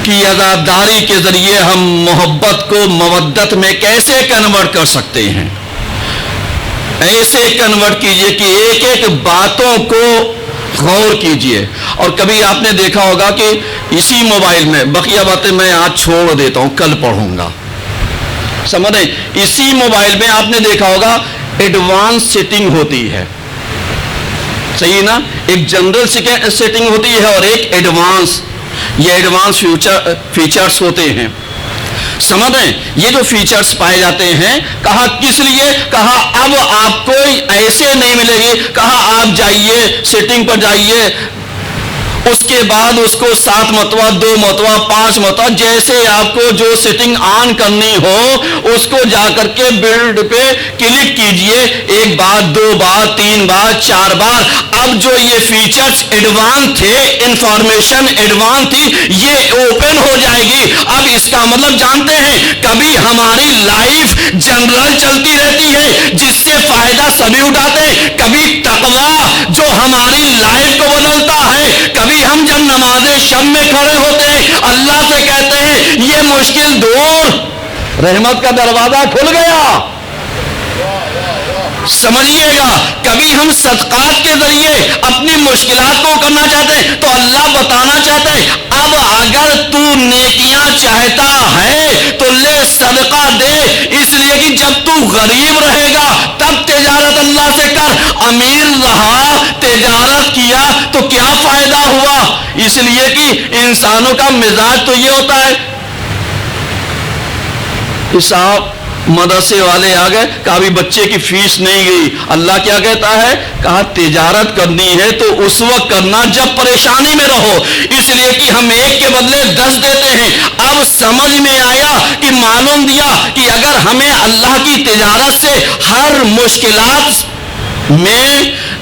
کہ عزاداری کے ذریعے ہم محبت کو مودت میں کیسے کنورٹ کر سکتے ہیں۔ ایسے کنورٹ کیجئے کہ ایک ایک باتوں کو غور کیجئے۔ اور کبھی آپ نے دیکھا ہوگا کہ اسی موبائل میں، بقیہ باتیں میں آج چھوڑ دیتا ہوں کل پڑھوں گا، سمجھ رہے؟ اسی موبائل میں آپ نے دیکھا ہوگا ایڈوانس سیٹنگ ہوتی ہے، صحیح نا؟ ایک جنرل سیٹنگ ہوتی ہے اور ایک ایڈوانس، یہ ایڈوانس فیچرز ہوتے ہیں۔ سمجھ رہے ہیں؟ یہ جو فیچرز پائے جاتے ہیں، کہا کس لیے؟ کہا اب آپ کو ایسے نہیں ملے گی، کہا آپ جائیے سیٹنگ پر جائیے، اس کے بعد اس کو 7 مرتبہ 2 مرتبہ 5 مرتبہ جیسے آپ کو جو سیٹنگ آن کرنی ہو اس کو جا کر کے بلڈ پہ کلک کیجئے، 1 بار 2 بار 3 بار 4 بار. اب جو یہ فیچرز ایڈوانس تھے، انفارمیشن ایڈوانس تھی، یہ اوپن ہو جائے گی. اب اس کا مطلب جانتے ہیں، کبھی ہماری لائف جنرل چلتی رہتی ہے جس سے فائدہ سبھی اٹھاتے ہیں، کبھی تقویٰ جو ہماری لائف کو بدلتا ہے، کبھی ہم جب نماز شب میں کھڑے ہوتے ہیں اللہ سے کہتے ہیں یہ مشکل دور، رحمت کا دروازہ کھل گیا. سمجھیے گا، کبھی ہم صدقات کے ذریعے اپنی مشکلات کو کرنا چاہتے ہیں تو اللہ بتانا چاہتے ہیں اب اگر تو نیکیاں چاہتا ہے تو لے صدقہ دے، اس لیے کہ جب تو غریب رہے گا تب تجارت اللہ سے کر، امیر رہا تجارت کیا تو کیا فائدہ ہوا. اس لیے کہ انسانوں کا مزاج تو یہ ہوتا ہے، حساب مدرسے والے آ گئے، کہا بھی بچے کی فیس نہیں گئی. اللہ کیا کہتا ہے؟ کہا تجارت کرنی ہے تو اس وقت کرنا جب پریشانی میں رہو، اس لیے کہ ہم 1 کے بدلے 10 دیتے ہیں. اب سمجھ میں آیا کہ معلوم دیا کہ اگر ہمیں اللہ کی تجارت سے ہر مشکلات میں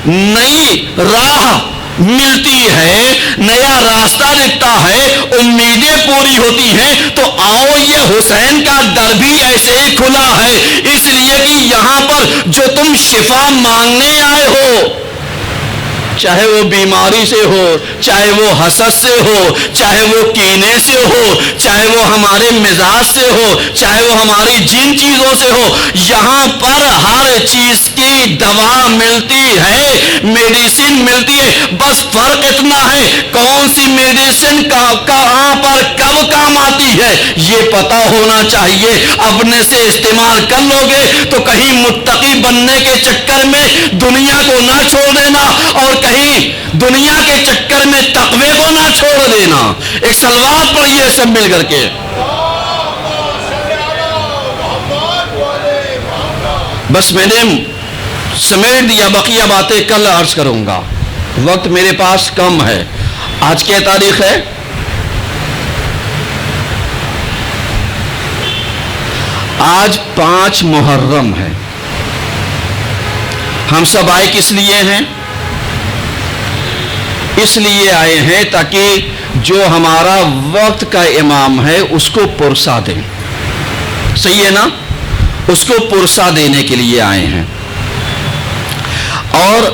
نئی راہ ملتی ہے، نیا راستہ دکھتا ہے، امیدیں پوری ہوتی ہیں، تو آؤ یہ حسین کا در بھی ایسے ہی کھلا ہے. اس لیے کہ یہاں پر جو تم شفا مانگنے آئے ہو، چاہے وہ بیماری سے ہو، چاہے وہ حسد سے ہو، چاہے وہ کینے سے ہو، چاہے وہ ہمارے مزاج سے ہو، چاہے وہ ہماری جن چیزوں سے ہو، یہاں پر ہر چیز کی دوا ملتی ہے، میڈیسن ملتی ہے. بس فرق اتنا ہے کون سی میڈیسن کہاں پر کب کام آتی ہے یہ پتا ہونا چاہیے. اپنے سے استعمال کر لو گے تو کہیں متقی بننے کے چکر میں دنیا کو نہ چھوڑ دینا اور کہیں دنیا کے چکر میں تقوی کو نہ چھوڑ دینا. ایک صلوات پڑھیے سب مل کر کے. بس میں نے سمیٹ دیا، بقیہ باتیں کل عرض کروں گا، وقت میرے پاس کم ہے. آج کیا تاریخ ہے؟ آج 5 محرم ہے. ہم سب آئے کس لیے ہیں؟ اس لیے آئے ہیں تاکہ جو ہمارا وقت کا امام ہے اس کو پرسا دیں. صحیح ہے نا؟ اس کو پرسا دینے کے لیے آئے ہیں. اور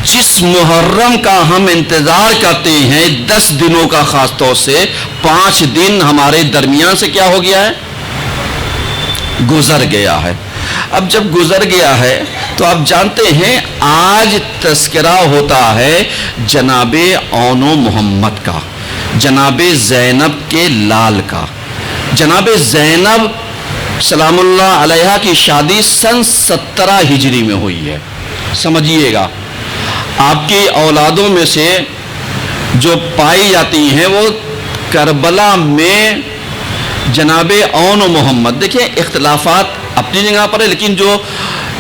جس محرم کا ہم انتظار کرتے ہیں 10 دنوں کا، خاص طور سے 5 دن ہمارے درمیان سے کیا ہو گیا ہے؟ گزر گیا ہے. اب جب گزر گیا ہے تو آپ جانتے ہیں آج تذکرہ ہوتا ہے جناب اون و محمد کا، جناب زینب کے لال کا. جناب زینب سلام اللہ علیہا کی شادی سن 17 ہجری میں ہوئی ہے. سمجھیے گا، آپ کی اولادوں میں سے جو پائی جاتی ہیں وہ کربلا میں جناب اون و محمد. دیکھیں اختلافات اپنی جگہ پر ہے لیکن جو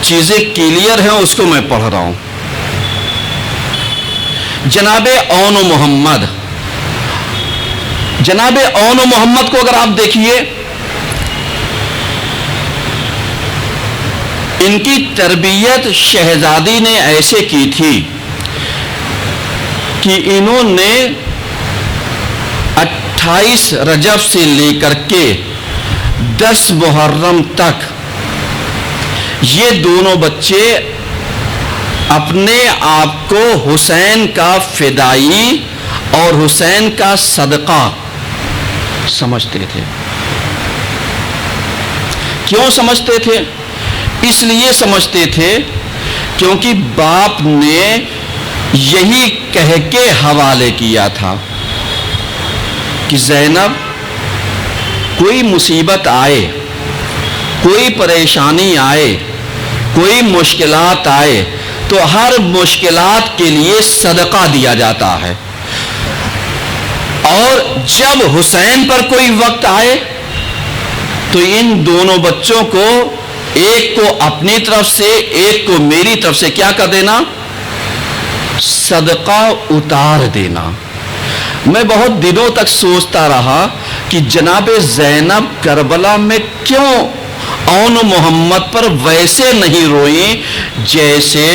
چیزیں کلیئر ہیں اس کو میں پڑھ رہا ہوں. جناب اون و محمد، جناب اون و محمد کو اگر آپ دیکھیے، ان کی تربیت شہزادی نے ایسے کی تھی کہ انہوں نے 28 رجب سے لے کر کے 10 محرم تک یہ دونوں بچے اپنے آپ کو حسین کا فدائی اور حسین کا صدقہ سمجھتے تھے. کیوں سمجھتے تھے؟ اس لیے سمجھتے تھے کیونکہ باپ نے یہی کہہ کے حوالے کیا تھا کہ زینب کوئی مصیبت آئے، کوئی پریشانی آئے، کوئی مشکلات آئے تو ہر مشکلات کے لیے صدقہ دیا جاتا ہے، اور جب حسین پر کوئی وقت آئے تو ان دونوں بچوں کو ایک کو اپنی طرف سے ایک کو میری طرف سے کیا کر دینا؟ صدقہ اتار دینا۔ میں بہت دنوں تک سوچتا رہا کہ جناب زینب کربلا میں کیوں اون محمد پر ویسے نہیں روئیں جیسے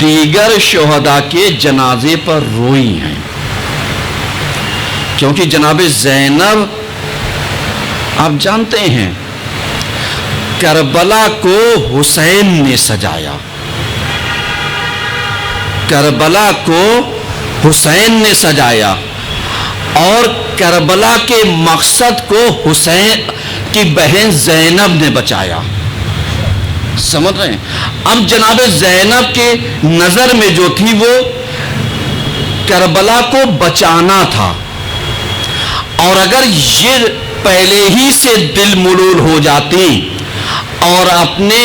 دیگر شہداء کے جنازے پر روئی ہیں؟ کیونکہ جناب زینب آپ جانتے ہیں کربلا کو حسین نے سجایا، کربلا کو حسین نے سجایا، اور کربلا کے مقصد کو حسین کی بہن زینب نے بچایا۔ سمجھ رہے ہیں؟ اب جناب زینب کے نظر میں جو تھی وہ کربلا کو بچانا تھا، اور اگر یہ پہلے ہی سے دل ملول ہو جاتی اور اپنے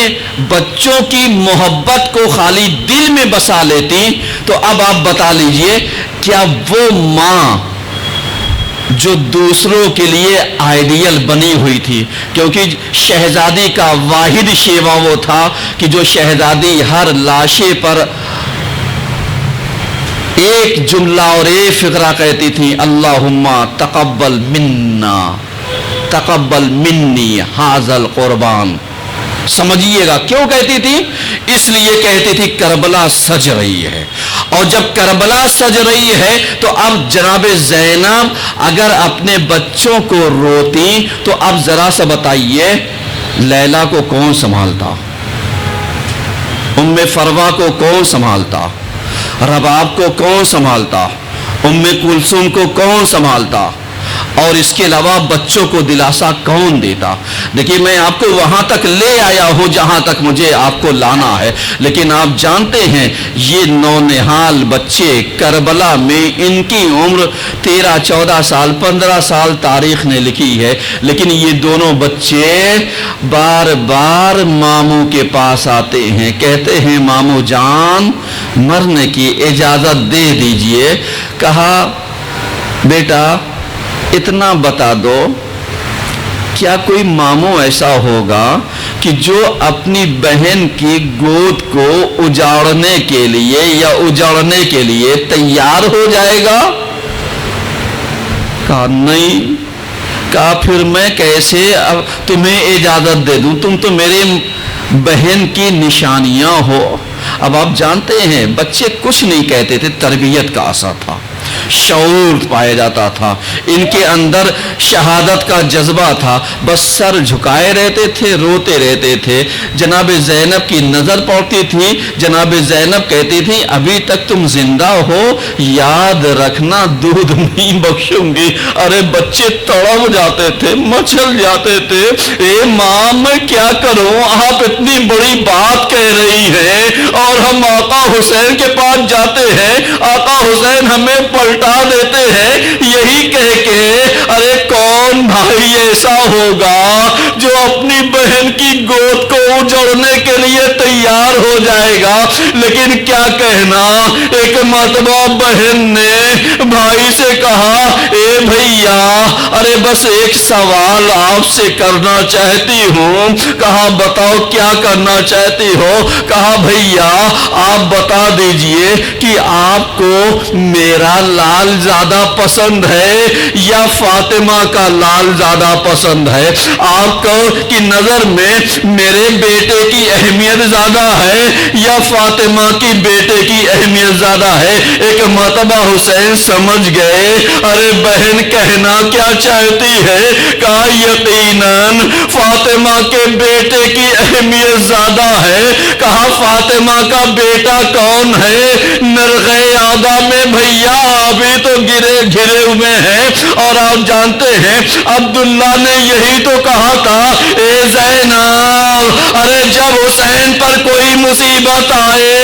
بچوں کی محبت کو خالی دل میں بسا لیتی تو اب آپ بتا لیجئے کیا وہ ماں جو دوسروں کے لیے آئیڈیل بنی ہوئی تھی، کیونکہ شہزادی کا واحد شیوا وہ تھا کہ جو شہزادی ہر لاشے پر ایک جملہ اور ایک فقرہ کہتی تھی، اللہم تقبل منا تقبل منی ھذا القربان۔ سمجھیے گا کیوں کہتی تھی؟ اس لیے کہتی تھی کربلا سج رہی ہے، اور جب کربلا سج رہی ہے تو اب جناب زینب اگر اپنے بچوں کو روتی تو اب ذرا سا بتائیے لیلا کو کون سنبھالتا؟ ام فروا کو کون سنبھالتا؟ رباب کو کون سنبھالتا؟ ام کلثوم کو کون سنبھالتا؟ اور اس کے علاوہ بچوں کو دلاسا کون دیتا؟ دیکھیے میں آپ کو وہاں تک لے آیا ہوں جہاں تک مجھے آپ کو لانا ہے، لیکن آپ جانتے ہیں یہ نونہال بچے کربلا میں ان کی عمر 13 14 سال 15 سال تاریخ نے لکھی ہے، لیکن یہ دونوں بچے بار بار ماموں کے پاس آتے ہیں، کہتے ہیں ماموں جان مرنے کی اجازت دے دیجئے۔ کہا بیٹا اتنا بتا دو کیا کوئی ماموں ایسا ہوگا کہ جو اپنی بہن کی گود کو اجاڑنے کے لیے یا اجاڑنے کے لیے تیار ہو جائے گا؟ کہا نہیں۔ کہا پھر میں کیسے تمہیں اجازت دے دوں؟ تم تو میرے بہن کی نشانیاں ہو۔ اب آپ جانتے ہیں بچے کچھ نہیں کہتے تھے، تربیت کا اثر تھا، شعور پایا جاتا تھا، ان کے اندر شہادت کا جذبہ تھا، بس سر جھکائے رہتے تھے، روتے رہتے تھے۔ جناب زینب کی نظر پڑتی تھی، جناب زینب کہتی تھی ابھی تک تم زندہ ہو، یاد رکھنا دودھ نہیں بخشوں گی۔ ارے بچے تڑپ جاتے تھے، مچل جاتے تھے، اے ماں میں کیا کروں، آپ اتنی بڑی بات کہہ رہی ہیں اور ہم آقا حسین کے پاس جاتے ہیں، آقا حسین ہمیں پلٹا دیتے ہیں، یہی کہہ کے ارے کون بھائی ایسا ہوگا جو اپنی بہن کی گود کو اجڑنے کے لیے تیار ہو جائے گا؟ لیکن کیا کہنا، ایک مرتبہ بہن نے بھائی سے کہا اے بھیا ارے بس ایک سوال آپ سے کرنا چاہتی ہوں۔ کہا بتاؤ کیا کرنا چاہتی ہو؟ کہا بھیا آپ بتا دیجئے کہ آپ کو میرا لال زیادہ پسند ہے یا فاطمہ کا لال زیادہ پسند ہے؟ آپ کو کی نظر میں میرے بیٹے کی اہمیت زیادہ ہے یا فاطمہ کی بیٹے کی اہمیت زیادہ ہے؟ ایک مرتبہ حسین سمجھ گئے ارے بہن کہنا کیا چاہتی ہے؟ کہا یقیناً فاطمہ کے بیٹے کی اہمیت زیادہ ہے۔ کہا فاطمہ کا بیٹا کون ہے؟ نرغے آدھا میں بھیا ابھی تو گھرے ہوئے ہیں، اور آپ جانتے ہیں عبداللہ نے یہی تو کہا تھا اے زینب ارے جب حسین پر کوئی مصیبت آئے،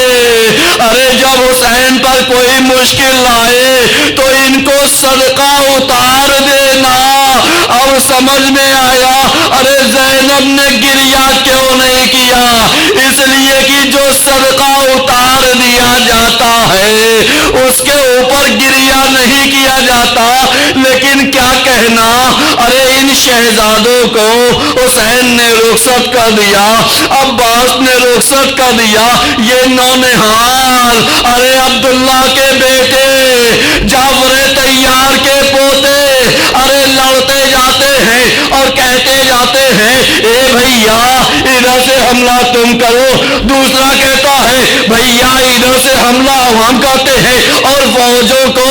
ارے جب حسین پر کوئی مشکل آئے تو ان کو صدقہ اتار دینا۔ اب سمجھ میں آیا ارے زینب نے گریہ کیوں نہیں کیا، اس لیے کہ جو صدقہ اتار دیا جاتا ہے، اس کے اوپر گریہ نہیں کیا جاتا. لیکن کیا کہنا، ارے ان شہزادوں کو حسین نے رخصت کر دیا، عباس نے رخصت کر دیا، یہ نونہال ارے عبداللہ کے بیٹے جعفر طیار کے پوتے ارے لڑتے جاتے ہیں اور کہتے جاتے ہیں اے بھیا ادھر سے حملہ تم کرو، دوسرا کہتا ہے بھیا ادھر سے حملہ ہم کرتے ہیں، اور فوجوں کو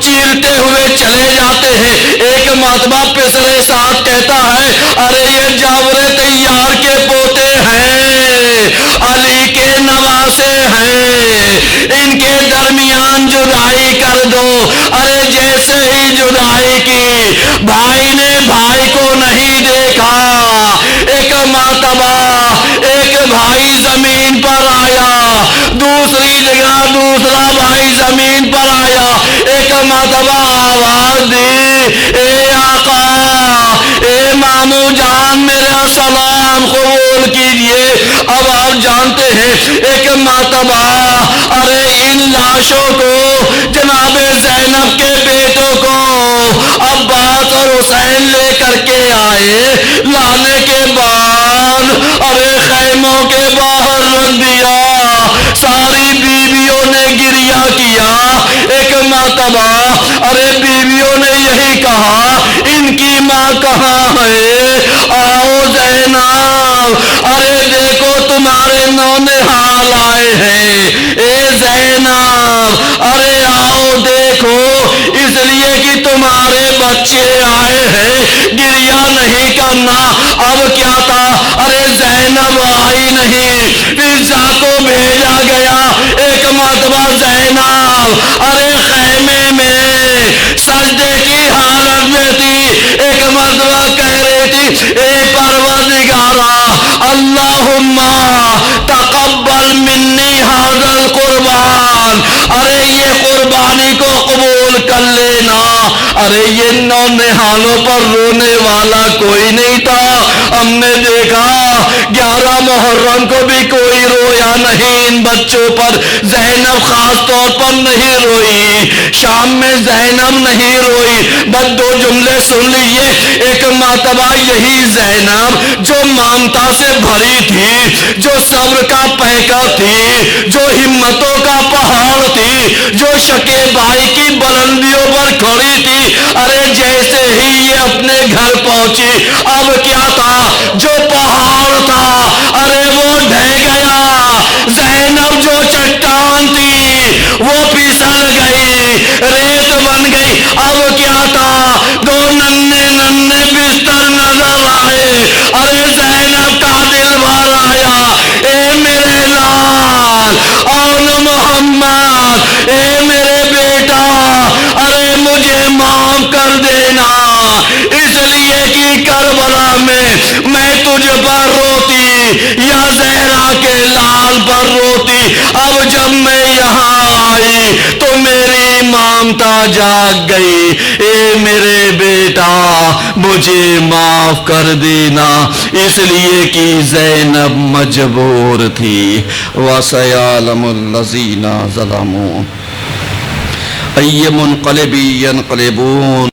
چیرتے ہوئے چلے جاتے ہیں. ایک مرتبہ پسرے ساتھ کہتا ہے ارے یہ جعفر طیار کے پوتے ہیں، علی کے نواسے ہیں، ان کے درمیان جدائی کر دو. ارے جیسے ہی جدائی کی، بھائی نے بھائی کو نہیں دیکھا. ایک مرتبہ ایک بھائی زمین پر آیا، دوسری جگہ دوسرا بھائی زمین پر آیا. ایک مرتبہ آواز دی اے آقا، اے مامو جان میرا سلام قبول کیجئے. اب آپ جانتے ہیں ایک مرتبہ ارے ان لاشوں کو جناب زینب کے بیٹوں کو عباس اور حسین لے کر کے آئے، لانے کے بعد ارے خیموں کے باہر رکھ دیا. ساری بیویوں نے گریہ کیا. ایک مرتبہ ارے بیویوں نے یہی کہا ان کی ماں کہاں ہے، آؤ زینب ارے دیکھو تمہارے نونہال آئے ہیں. اے زینب ارے آؤ دیکھو، اس لیے کہ تمہارے بچے آئے ہیں، گریہ نہیں کرنا. اب کیا تھا، ارے زینب آئی نہیں، فضا کو بھیجا گیا. ایک مرتبہ زینب ارے خیمے میں سجدے کی حالت میں تھی. ایک مرتبہ کہہ رہی تھی اے پروردگارا اللہم تقبل منی ھذا القربان، ارے یہ قربانی کو قبول کر لینا. ارے یہ نونہالوں پر رونے والا کوئی نہیں تھا. ہم نے دیکھا 11 محرم کو بھی کوئی رویا نہیں ان بچوں پر. زینب خاص طور پر نہیں روئی، شام میں زینب نہیں روئی. بس 2 جملے سن لیجئے. ایک مرتبہ یہی زینب جو ممتا سے بھری تھی، جو صبر کا پیکر تھی، جو ہمتوں کا پہاڑ تھی، جو شکیبائی کی بلندیوں پر کھڑی تھی، ارے جیسے ہی یہ اپنے گھر پہنچی، اب کیا تھا، جو پہاڑ تھا ارے وہ ڈھہ گیا. زینب جو چٹان تھی وہ پھسل گئی، ریت بن گئی. اب کیا تھا، 2 ننھے ننھے بستر نظر آئے. ارے زینب کا دل بھر آیا، اے میرے لال اون محمد، اے میرے بیٹا ارے مجھے معاف کر دینا، اس لیے کہ کربلا میں تجھ پر روتی یا زہرا کے لال پر روتی. اب جب میں یہاں آئی تو میری ممتا جاگ گئی. اے میرے بیٹا مجھے معاف کر دینا، اس لیے کہ زینب مجبور تھی. وَسَيَعْلَمُ الَّذِينَ ظَلَمُوا أَيَّ مُنقَلِبٍ يَنقَلِبُونَ